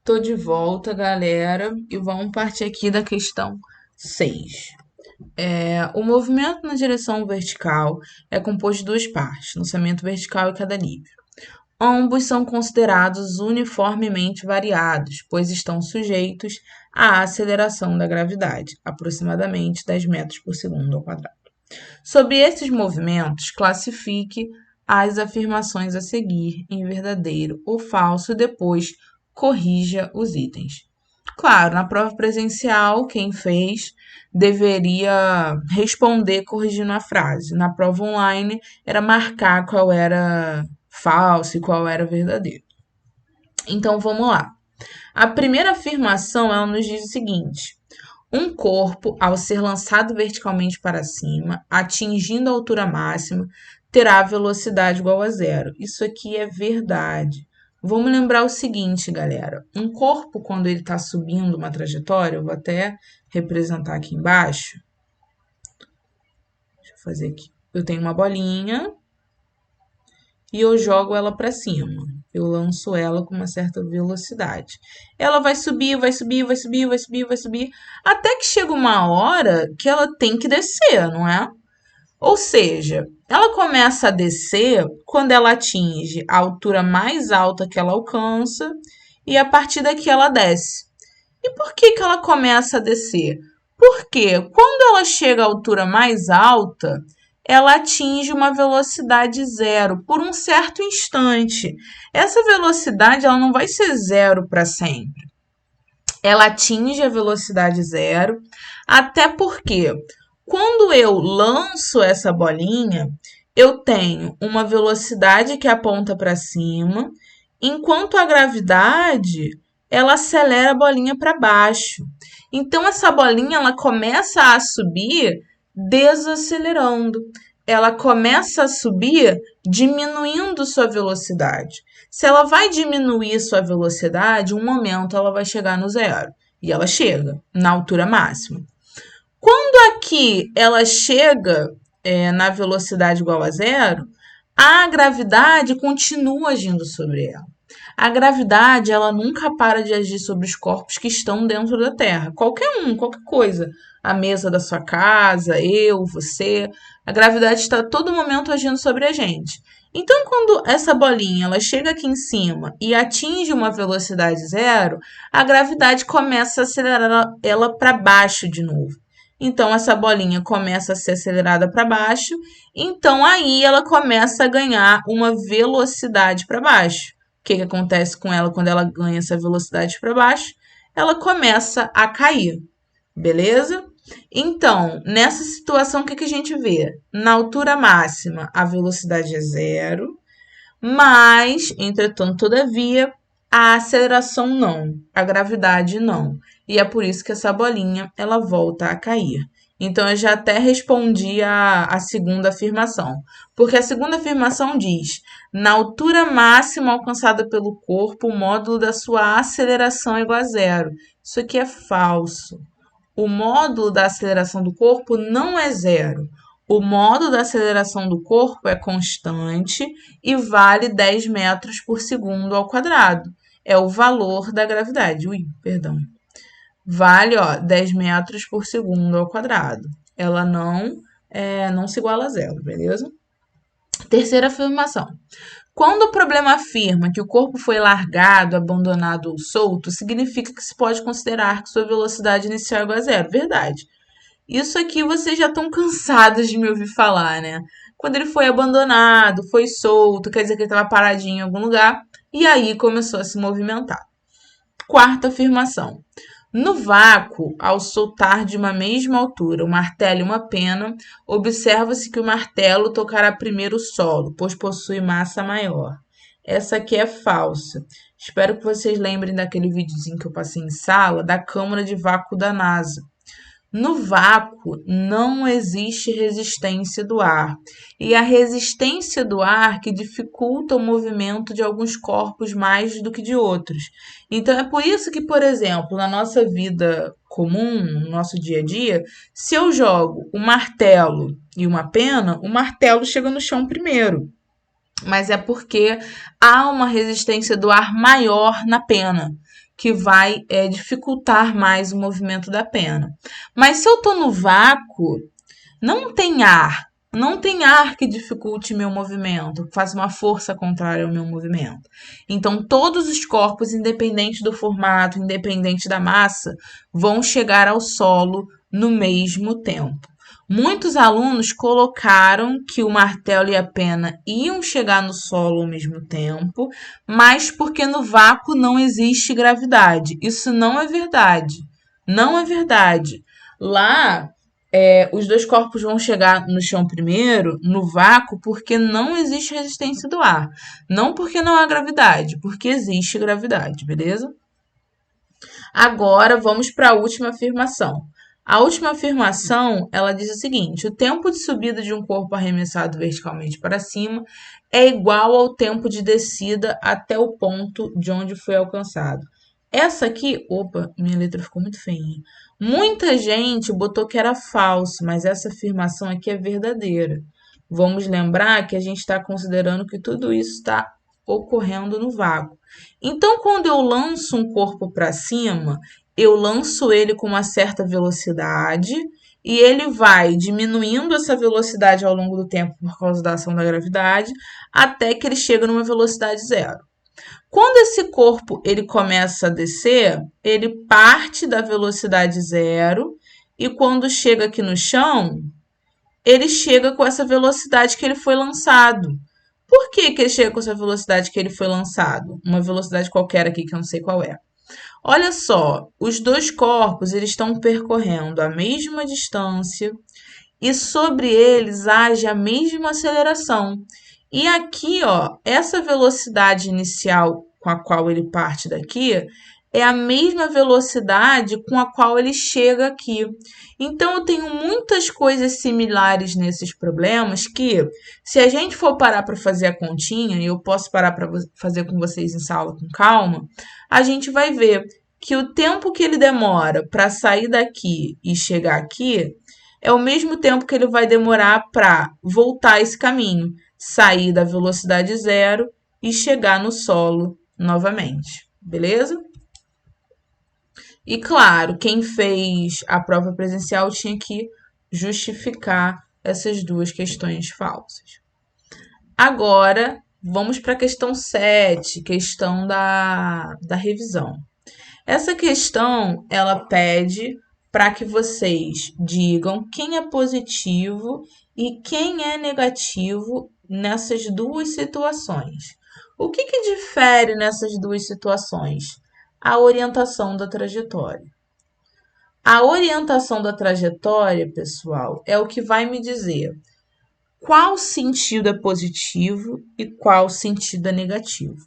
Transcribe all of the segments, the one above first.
Tô de volta, galera, e vamos partir aqui da questão 6. O movimento na direção vertical é composto de duas partes, lançamento vertical e queda livre. Ambos são considerados uniformemente variados, pois estão sujeitos à aceleração da gravidade, aproximadamente 10 metros por segundo ao quadrado. Sobre esses movimentos, classifique as afirmações a seguir em verdadeiro ou falso e depois corrija os itens. Claro, na prova presencial, quem fez deveria responder corrigindo a frase. Na prova online, era marcar qual era falso e qual era verdadeiro. Então, vamos lá. A primeira afirmação, ela nos diz o seguinte: um corpo, ao ser lançado verticalmente para cima, atingindo a altura máxima, terá velocidade igual a zero. Isso aqui é verdade. Vamos lembrar o seguinte, galera. Um corpo, quando ele está subindo uma trajetória, eu vou até representar aqui embaixo. Deixa eu fazer aqui. Eu tenho uma bolinha e eu jogo ela para cima. Eu lanço ela com uma certa velocidade. Ela vai subir, vai subir, vai subir, vai subir, vai subir, até que chega uma hora que ela tem que descer, não é? Ou seja, ela começa a descer quando ela atinge a altura mais alta que ela alcança e a partir daqui ela desce. E por que que ela começa a descer? Porque quando ela chega à altura mais alta, ela atinge uma velocidade zero por um certo instante. Essa velocidade ela não vai ser zero para sempre. Ela atinge a velocidade zero, até porque quando eu lanço essa bolinha, eu tenho uma velocidade que aponta para cima, enquanto a gravidade ela acelera a bolinha para baixo. Então essa bolinha ela começa a subir desacelerando. Ela começa a subir diminuindo sua velocidade. Se ela vai diminuir sua velocidade, um momento ela vai chegar no zero. E ela chega na altura máxima. Quando aqui ela chega na velocidade igual a zero, a gravidade continua agindo sobre ela. A gravidade, ela nunca para de agir sobre os corpos que estão dentro da Terra. Qualquer um, qualquer coisa. A mesa da sua casa, eu, você. A gravidade está a todo momento agindo sobre a gente. Então, quando essa bolinha ela chega aqui em cima e atinge uma velocidade zero, a gravidade começa a acelerar ela para baixo de novo. Então, essa bolinha começa a ser acelerada para baixo. Então, aí ela começa a ganhar uma velocidade para baixo. O que acontece com ela quando ela ganha essa velocidade para baixo? Ela começa a cair, beleza? Então, nessa situação, o que a gente vê? Na altura máxima, a velocidade é zero, mas, entretanto, todavia, a aceleração não, a gravidade não. E é por isso que essa bolinha ela volta a cair. Então, eu já até respondi a segunda afirmação. Porque a segunda afirmação diz: na altura máxima alcançada pelo corpo, o módulo da sua aceleração é igual a zero. Isso aqui é falso. O módulo da aceleração do corpo não é zero. O módulo da aceleração do corpo é constante e vale 10 metros por segundo ao quadrado. É o valor da gravidade. Vale, 10 metros por segundo ao quadrado. Ela não se iguala a zero, beleza? Terceira afirmação. Quando o problema afirma que o corpo foi largado, abandonado ou solto, significa que se pode considerar que sua velocidade inicial é igual a zero. Verdade. Isso aqui vocês já estão cansados de me ouvir falar, né? Quando ele foi abandonado, foi solto, quer dizer que ele estava paradinho em algum lugar e aí começou a se movimentar. Quarta afirmação. No vácuo, ao soltar de uma mesma altura o martelo e uma pena, observa-se que o martelo tocará primeiro o solo, pois possui massa maior. Essa aqui é falsa. Espero que vocês lembrem daquele videozinho que eu passei em sala da câmara de vácuo da NASA. No vácuo não existe resistência do ar, e a resistência do ar que dificulta o movimento de alguns corpos mais do que de outros. Então é por isso que, por exemplo, na nossa vida comum, no nosso dia a dia, se eu jogo um martelo e uma pena, o martelo chega no chão primeiro. Mas é porque há uma resistência do ar maior na pena, que vai dificultar mais o movimento da pena. Mas se eu estou no vácuo, não tem ar. Não tem ar que dificulte meu movimento, que faça uma força contrária ao meu movimento. Então, todos os corpos, independente do formato, independente da massa, vão chegar ao solo no mesmo tempo. Muitos alunos colocaram que o martelo e a pena iam chegar no solo ao mesmo tempo, mas porque no vácuo não existe gravidade. Isso não é verdade. Não é verdade. Lá, os dois corpos vão chegar no chão primeiro, no vácuo, porque não existe resistência do ar. Não porque não há gravidade, porque existe gravidade, beleza? Agora vamos para a última afirmação. A última afirmação, ela diz o seguinte: o tempo de subida de um corpo arremessado verticalmente para cima é igual ao tempo de descida até o ponto de onde foi alcançado. Essa aqui, opa, minha letra ficou muito feia. Muita gente botou que era falso, mas essa afirmação aqui é verdadeira. Vamos lembrar que a gente está considerando que tudo isso está ocorrendo no vácuo. Então, quando eu lanço um corpo para cima, eu lanço ele com uma certa velocidade e ele vai diminuindo essa velocidade ao longo do tempo por causa da ação da gravidade, até que ele chega numa velocidade zero. Quando esse corpo ele começa a descer, ele parte da velocidade zero e quando chega aqui no chão, ele chega com essa velocidade que ele foi lançado. Por que ele chega com essa velocidade que ele foi lançado? Uma velocidade qualquer aqui que eu não sei qual é. Olha só, os dois corpos eles estão percorrendo a mesma distância e sobre eles age a mesma aceleração. E aqui, ó, essa velocidade inicial com a qual ele parte daqui é a mesma velocidade com a qual ele chega aqui. Então, eu tenho muitas coisas similares nesses problemas que, se a gente for parar para fazer a continha, e eu posso parar para fazer com vocês em sala com calma, a gente vai ver que o tempo que ele demora para sair daqui e chegar aqui é o mesmo tempo que ele vai demorar para voltar esse caminho, sair da velocidade zero e chegar no solo novamente, beleza? E claro, quem fez a prova presencial tinha que justificar essas duas questões falsas. Agora, vamos para a questão 7, questão da revisão. Essa questão, ela pede para que vocês digam quem é positivo e quem é negativo nessas duas situações. O que difere nessas duas situações? A orientação da trajetória. A orientação da trajetória, pessoal, é o que vai me dizer qual sentido é positivo e qual sentido é negativo.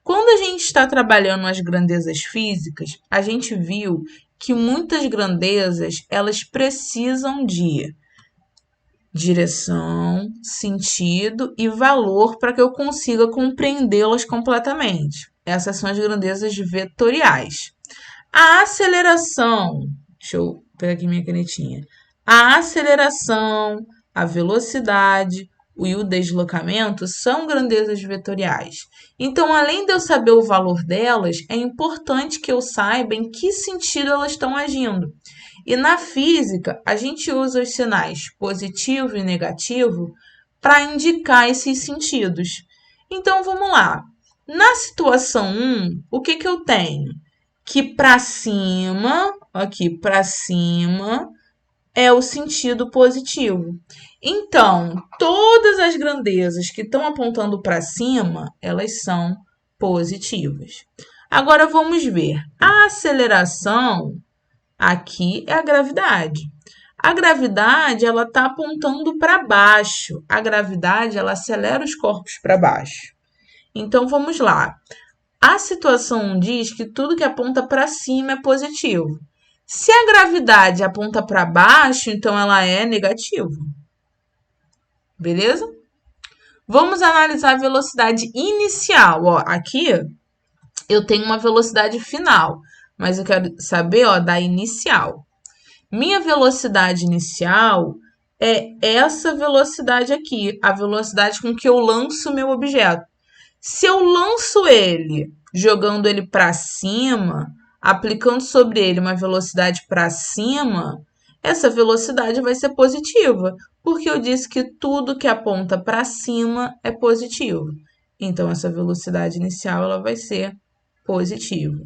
Quando a gente está trabalhando as grandezas físicas, a gente viu que muitas grandezas elas precisam de direção, sentido e valor para que eu consiga compreendê-las completamente. Essas são as grandezas vetoriais. A aceleração, deixa eu pegar aqui minha canetinha. A aceleração, a velocidade e o deslocamento são grandezas vetoriais. Então, além de eu saber o valor delas, é importante que eu saiba em que sentido elas estão agindo. E na física, a gente usa os sinais positivo e negativo para indicar esses sentidos. Então, vamos lá. Na situação 1, o que eu tenho? Que para cima, aqui para cima, é o sentido positivo. Então, todas as grandezas que estão apontando para cima, elas são positivas. Agora, vamos ver. A aceleração, aqui é a gravidade. A gravidade, ela está apontando para baixo. A gravidade, ela acelera os corpos para baixo. Então, vamos lá. A situação diz que tudo que aponta para cima é positivo. Se a gravidade aponta para baixo, então ela é negativa. Beleza? Vamos analisar a velocidade inicial. Ó, aqui eu tenho uma velocidade final, mas eu quero saber da inicial. Minha velocidade inicial é essa velocidade aqui, a velocidade com que eu lanço o meu objeto. Se eu lanço ele jogando ele para cima, aplicando sobre ele uma velocidade para cima, essa velocidade vai ser positiva, porque eu disse que tudo que aponta para cima é positivo. Então, essa velocidade inicial ela vai ser positiva.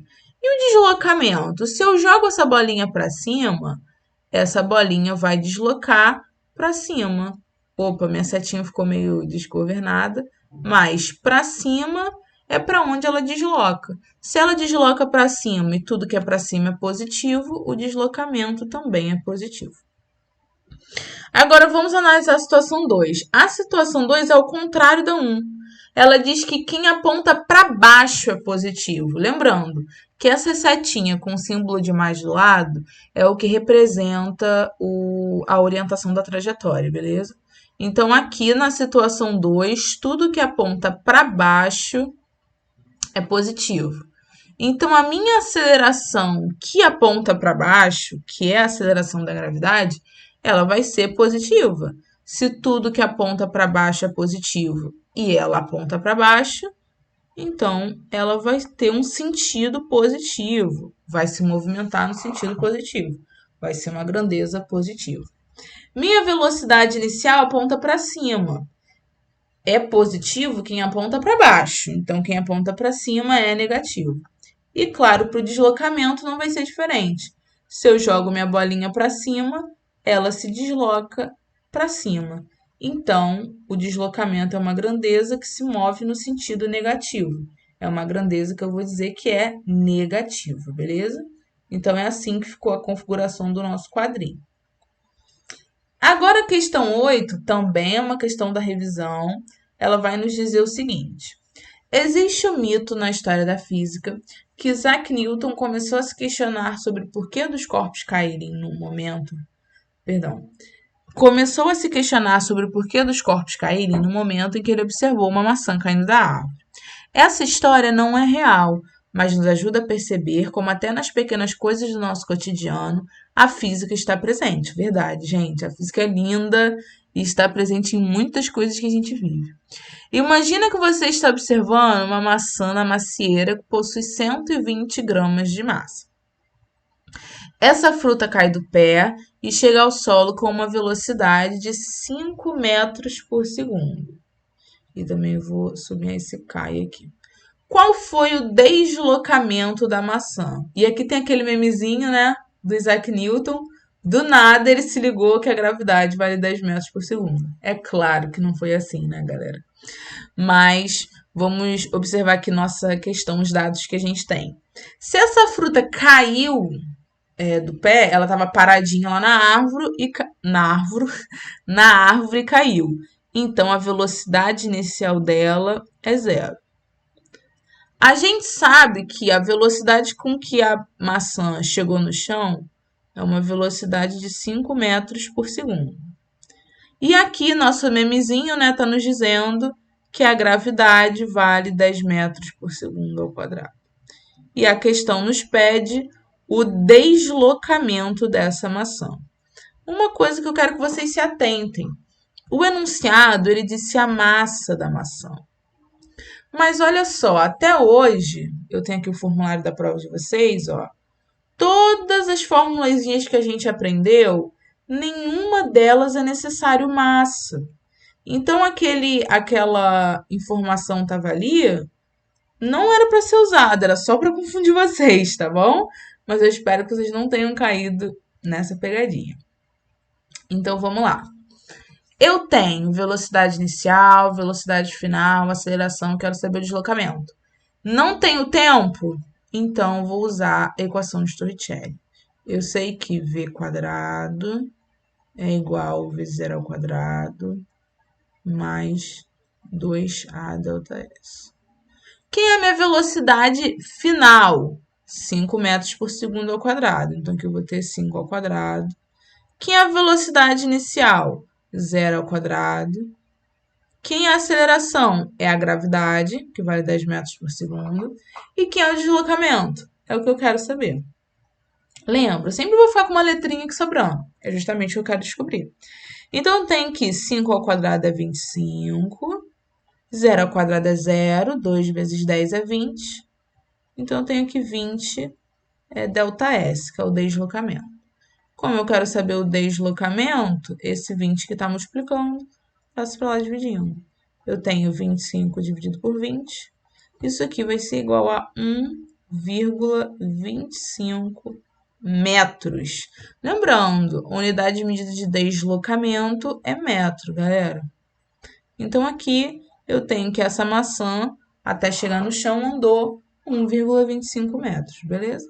E o deslocamento? Se eu jogo essa bolinha para cima, essa bolinha vai deslocar para cima. Opa, minha setinha ficou meio desgovernada, mas para cima é para onde ela desloca. Se ela desloca para cima e tudo que é para cima é positivo, o deslocamento também é positivo. Agora vamos analisar a situação 2. A situação 2 é o contrário da 1. Ela diz que quem aponta para baixo é positivo. Lembrando que essa setinha com o símbolo de mais do lado é o que representa a orientação da trajetória, beleza? Então, aqui na situação 2, tudo que aponta para baixo é positivo. Então, a minha aceleração que aponta para baixo, que é a aceleração da gravidade, ela vai ser positiva. Se tudo que aponta para baixo é positivo e ela aponta para baixo, então ela vai ter um sentido positivo, vai se movimentar no sentido positivo, vai ser uma grandeza positiva. Minha velocidade inicial aponta para cima. É positivo quem aponta para baixo, então quem aponta para cima é negativo. E claro, para o deslocamento não vai ser diferente. Se eu jogo minha bolinha para cima, ela se desloca para cima. Então, o deslocamento é uma grandeza que se move no sentido negativo. É uma grandeza que eu vou dizer que é negativa, beleza? Então, é assim que ficou a configuração do nosso quadrinho. Agora, a questão 8 também é uma questão da revisão. Ela vai nos dizer o seguinte. Existe um mito na história da física que Isaac Newton começou a se questionar sobre o porquê dos corpos caírem num momento. Começou a se questionar sobre o porquê dos corpos caírem no momento em que ele observou uma maçã caindo da árvore. Essa história não é real, mas nos ajuda a perceber como até nas pequenas coisas do nosso cotidiano a física está presente. Verdade, gente. A física é linda e está presente em muitas coisas que a gente vive. Imagina que você está observando uma maçã na macieira que possui 120 gramas de massa. Essa fruta cai do pé e chega ao solo com uma velocidade de 5 metros por segundo. E também vou subir esse cai aqui. Qual foi o deslocamento da maçã? E aqui tem aquele memezinho, né, do Isaac Newton. Do nada ele se ligou que a gravidade vale 10 metros por segundo. É claro que não foi assim, né, galera? Mas vamos observar aqui nossa questão, os dados que a gente tem. Se essa fruta caiu do pé, ela estava paradinha lá na árvore e caiu. Então a velocidade inicial dela é 0. A gente sabe que a velocidade com que a maçã chegou no chão é uma velocidade de 5 metros por segundo. E aqui nosso memezinho, né, tá nos dizendo que a gravidade vale 10 metros por segundo ao quadrado. E a questão nos pede o deslocamento dessa maçã. Uma coisa que eu quero que vocês se atentem. O enunciado, ele disse a massa da maçã. Mas olha só, até hoje, eu tenho aqui o formulário da prova de vocês, ó. Todas as formulazinhas que a gente aprendeu, nenhuma delas é necessário massa. Então, aquela informação estava ali, não era para ser usada, era só para confundir vocês, tá bom? Mas eu espero que vocês não tenham caído nessa pegadinha. Então, vamos lá. Eu tenho velocidade inicial, velocidade final, aceleração, quero saber o deslocamento. Não tenho tempo? Então, vou usar a equação de Torricelli. Eu sei que v quadrado é igual a v0 ao quadrado mais 2a ΔS. Quem é a minha velocidade final? 5 metros por segundo ao quadrado. Então, aqui eu vou ter 5 ao quadrado. Quem é a velocidade inicial? 0 ao quadrado. Quem é a aceleração? É a gravidade, que vale 10 metros por segundo. E quem é o deslocamento? É o que eu quero saber. Lembra, eu sempre vou ficar com uma letrinha aqui sobrando. É justamente o que eu quero descobrir. Então, tem que 5 ao quadrado é 25. 0 ao quadrado é 0. 2 vezes 10 é 20. Então, eu tenho aqui 20 ΔS, que é o deslocamento. Como eu quero saber o deslocamento, esse 20 que está multiplicando, passo para lá dividindo. Eu tenho 25 dividido por 20. Isso aqui vai ser igual a 1,25 metros. Lembrando, unidade de medida de deslocamento é metro, galera. Então, aqui eu tenho que essa maçã, até chegar no chão, andou 1,25 metros, beleza?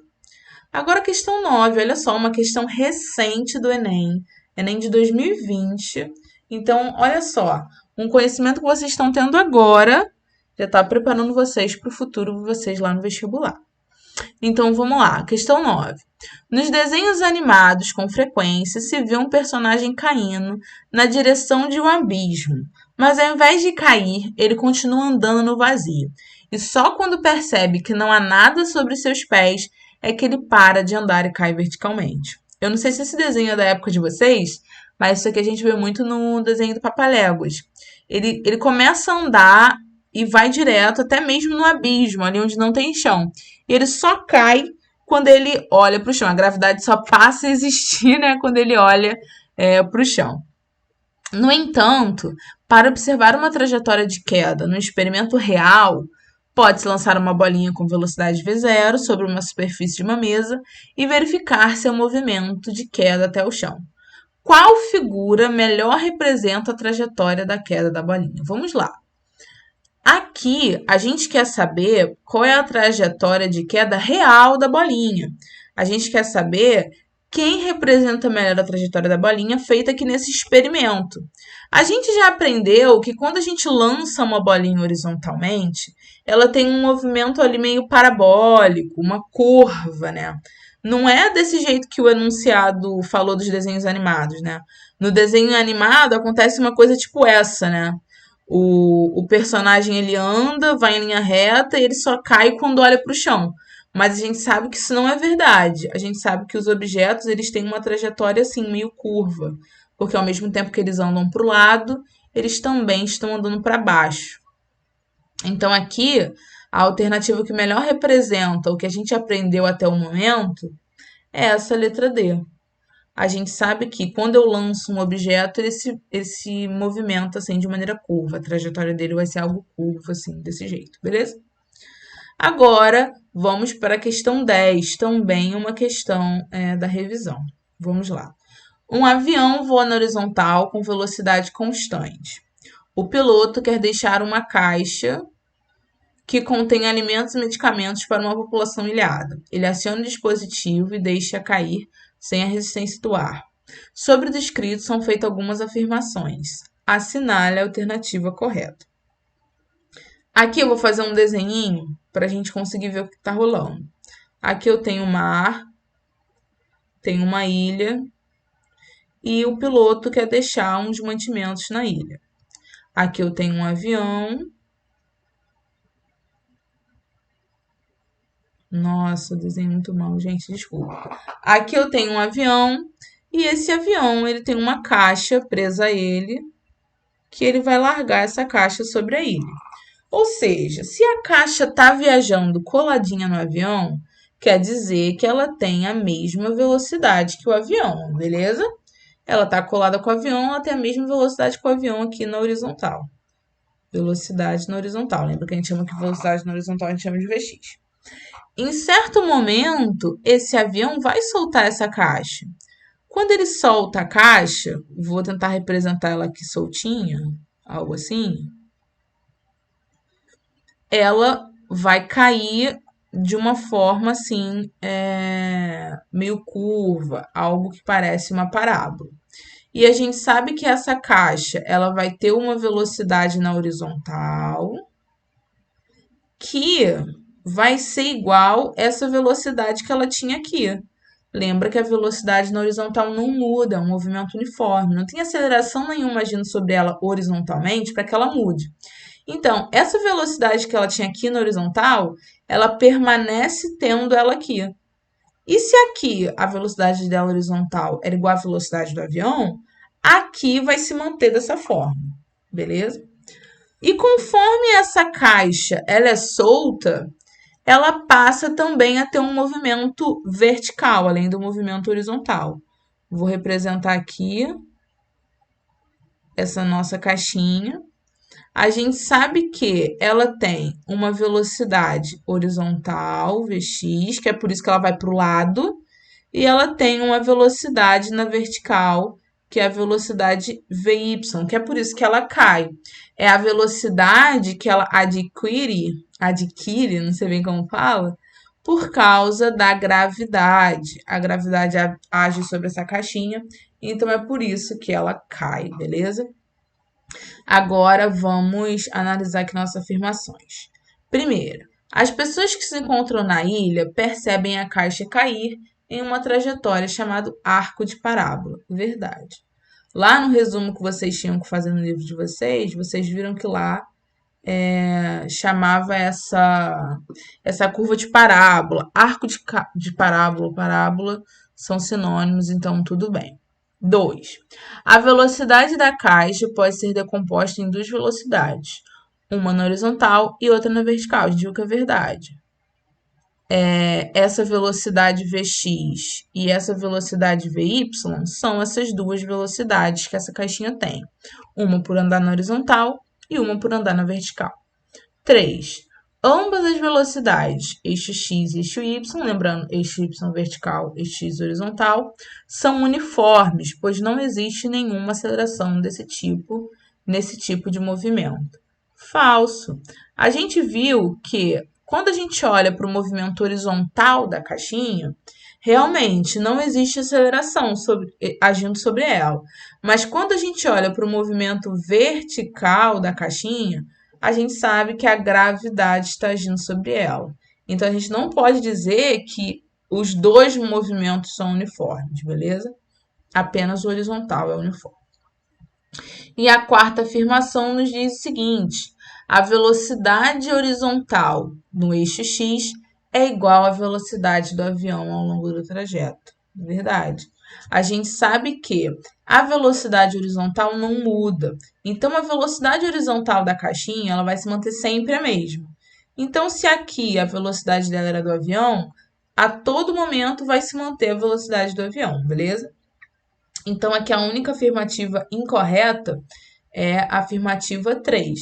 Agora, a questão 9, olha só, uma questão recente do Enem, Enem de 2020. Então, olha só, um conhecimento que vocês estão tendo agora já está preparando vocês para o futuro de vocês lá no vestibular. Então, vamos lá. Questão 9. Nos desenhos animados, com frequência, se vê um personagem caindo na direção de um abismo, mas ao invés de cair, ele continua andando no vazio. E só quando percebe que não há nada sobre seus pés é que ele para de andar e cai verticalmente. Eu não sei se esse desenho é da época de vocês, mas isso aqui a gente vê muito no desenho do Papaléguas. Ele começa a andar e vai direto até mesmo no abismo, ali onde não tem chão. E ele só cai quando ele olha para o chão. A gravidade só passa a existir, né, quando ele olha para o chão. No entanto, para observar uma trajetória de queda no experimento real, pode-se lançar uma bolinha com velocidade v0 sobre uma superfície de uma mesa e verificar seu movimento de queda até o chão. Qual figura melhor representa a trajetória da queda da bolinha? Vamos lá. Aqui, a gente quer saber qual é a trajetória de queda real da bolinha. A gente quer saber quem representa melhor a trajetória da bolinha feita aqui nesse experimento. A gente já aprendeu que quando a gente lança uma bolinha horizontalmente, ela tem um movimento ali meio parabólico, uma curva, né? Não é desse jeito que o enunciado falou dos desenhos animados, né? No desenho animado acontece uma coisa tipo essa, né? O personagem ele anda, vai em linha reta e ele só cai quando olha para o chão. Mas a gente sabe que isso não é verdade. A gente sabe que os objetos eles têm uma trajetória assim meio curva, porque ao mesmo tempo que eles andam para o lado, eles também estão andando para baixo. Então aqui a alternativa que melhor representa o que a gente aprendeu até o momento é essa letra D. A gente sabe que quando eu lanço um objeto, ele se movimenta assim de maneira curva. A trajetória dele vai ser algo curvo, assim, desse jeito, beleza? Agora, vamos para a questão 10, também uma questão da revisão. Vamos lá. Um avião voa na horizontal com velocidade constante. O piloto quer deixar uma caixa que contém alimentos e medicamentos para uma população ilhada. Ele aciona o dispositivo e deixa cair sem a resistência do ar. Sobre o descrito são feitas algumas afirmações. Assinale a alternativa correta. Aqui eu vou fazer um desenhinho para a gente conseguir ver o que está rolando. Aqui eu tenho mar, tenho uma ilha e o piloto quer deixar uns mantimentos na ilha. Aqui eu tenho um avião. Nossa, desenho muito mal, gente, desculpa. Aqui eu tenho um avião e esse avião ele tem uma caixa presa a ele que ele vai largar essa caixa sobre a ilha. Ou seja, se a caixa está viajando coladinha no avião, quer dizer que ela tem a mesma velocidade que o avião, beleza? Ela está colada com o avião, ela tem a mesma velocidade que o avião aqui na horizontal. Velocidade na horizontal. Lembra que a gente chama que velocidade na horizontal a gente chama de Vx. Em certo momento, esse avião vai soltar essa caixa. Quando ele solta a caixa, vou tentar representar ela aqui soltinha, algo assim. Ela vai cair de uma forma assim, meio curva, algo que parece uma parábola. E a gente sabe que essa caixa ela vai ter uma velocidade na horizontal que vai ser igual essa velocidade que ela tinha aqui. Lembra que a velocidade na horizontal não muda, é um movimento uniforme. Não tem aceleração nenhuma agindo sobre ela horizontalmente para que ela mude. Então, essa velocidade que ela tinha aqui na horizontal, ela permanece tendo ela aqui. E se aqui a velocidade dela horizontal era igual à velocidade do avião, aqui vai se manter dessa forma, beleza? E conforme essa caixa ela é solta, ela passa também a ter um movimento vertical, além do movimento horizontal. Vou representar aqui essa nossa caixinha. A gente sabe que ela tem uma velocidade horizontal, Vx, que é por isso que ela vai para o lado, e ela tem uma velocidade na vertical, que é a velocidade Vy, que é por isso que ela cai. É a velocidade que ela adquire, não sei bem como fala, por causa da gravidade. A gravidade age sobre essa caixinha, então é por isso que ela cai, beleza? Agora vamos analisar aqui nossas afirmações. Primeiro, as pessoas que se encontram na ilha percebem a caixa cair em uma trajetória chamada arco de parábola. Verdade. Lá no resumo que vocês tinham que fazer no livro de vocês viram que lá chamava essa curva de parábola. Arco de parábola são sinônimos, então tudo bem. 2. A velocidade da caixa pode ser decomposta em duas velocidades, uma na horizontal e outra na vertical. A gente viu que é verdade. Essa velocidade Vx e essa velocidade Vy são essas duas velocidades que essa caixinha tem. Uma por andar na horizontal e uma por andar na vertical. 3. Ambas as velocidades, eixo x e eixo y, lembrando, eixo y vertical e x horizontal, são uniformes, pois não existe nenhuma aceleração nesse tipo de movimento. Falso. A gente viu que quando a gente olha para o movimento horizontal da caixinha, realmente não existe aceleração agindo sobre ela. Mas quando a gente olha para o movimento vertical da caixinha, a gente sabe que a gravidade está agindo sobre ela. Então, a gente não pode dizer que os dois movimentos são uniformes, beleza? Apenas o horizontal é uniforme. E a quarta afirmação nos diz o seguinte: a velocidade horizontal no eixo x é igual à velocidade do avião ao longo do trajeto. Verdade. A gente sabe que a velocidade horizontal não muda. Então, a velocidade horizontal da caixinha ela vai se manter sempre a mesma. Então, se aqui a velocidade dela era do avião, a todo momento vai se manter a velocidade do avião, beleza? Então, aqui a única afirmativa incorreta é a afirmativa 3.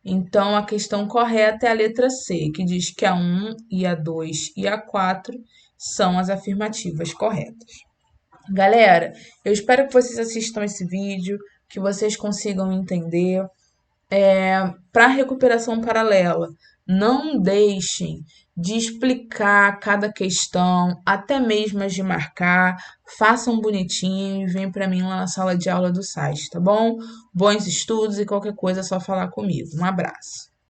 Então, a questão correta é a letra C, que diz que a 1 e a 2 e a 4 são as afirmativas corretas. Galera, eu espero que vocês assistam esse vídeo, que vocês consigam entender. Para recuperação paralela, não deixem de explicar cada questão, até mesmo as de marcar. Façam bonitinho e vem para mim lá na sala de aula do site, tá bom? Bons estudos e qualquer coisa é só falar comigo. Um abraço.